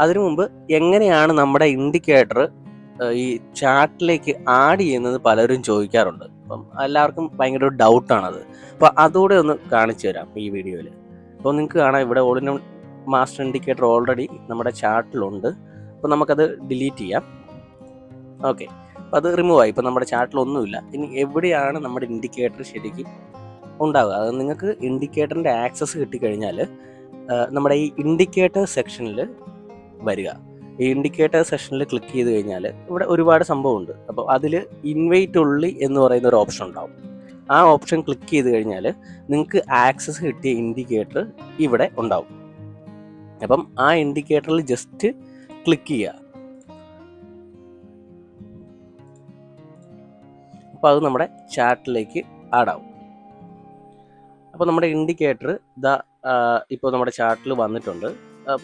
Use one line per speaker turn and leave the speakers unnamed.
അതിനു മുമ്പ് എങ്ങനെയാണ് നമ്മുടെ ഇൻഡിക്കേറ്റർ ഈ ചാർട്ടിലേക്ക് ആഡ് ചെയ്യുന്നത് പലരും ചോദിക്കാറുണ്ട്. അപ്പം എല്ലാവർക്കും ഭയങ്കര ഒരു ഡൗട്ടാണത്. അപ്പോൾ അതുകൂടെ ഒന്ന് കാണിച്ചു തരാം ഈ വീഡിയോയിൽ. അപ്പോൾ നിങ്ങൾക്ക് കാണാം ഇവിടെ all in one master indicator already നമ്മുടെ ചാർട്ടിലുണ്ട്. അപ്പോൾ നമുക്കത് ഡിലീറ്റ് ചെയ്യാം. ഓക്കെ, അപ്പോൾ അത് റിമൂവ് ആയി. ഇപ്പോൾ നമ്മുടെ ചാർട്ടിലൊന്നുമില്ല. ഇനി എവിടെയാണ് നമ്മുടെ ഇൻഡിക്കേറ്റർ ശരിക്കും ഉണ്ടാവുക? അത് നിങ്ങൾക്ക് ഇൻഡിക്കേറ്ററിൻ്റെ ആക്സസ് കിട്ടിക്കഴിഞ്ഞാൽ നമ്മുടെ ഈ ഇൻഡിക്കേറ്റർ സെക്ഷനിൽ വരിക. ഈ ഇൻഡിക്കേറ്റർ സെക്ഷനിൽ ക്ലിക്ക് ചെയ്ത് കഴിഞ്ഞാൽ ഇവിടെ ഒരുപാട് സംഭവമുണ്ട്. അപ്പോൾ അതിൽ ഇൻവൈറ്റ് ഒൺലി എന്ന് പറയുന്ന ഒരു ഓപ്ഷൻ ഉണ്ടാവും. ആ ഓപ്ഷൻ ക്ലിക്ക് ചെയ്ത് കഴിഞ്ഞാൽ നിങ്ങൾക്ക് ആക്സസ് കിട്ടിയ ഇൻഡിക്കേറ്റർ ഇവിടെ ഉണ്ടാവും. അപ്പം ആ ഇൻഡിക്കേറ്ററിൽ ജസ്റ്റ് ക്ലിക്ക് ചെയ്യുക. അപ്പോൾ അത് നമ്മുടെ ചാർട്ടിലേക്ക് ആഡാവും. അപ്പോൾ നമ്മുടെ ഇൻഡിക്കേറ്റർ ഇപ്പോൾ നമ്മുടെ ചാർട്ടിൽ വന്നിട്ടുണ്ട്. അപ്പോൾ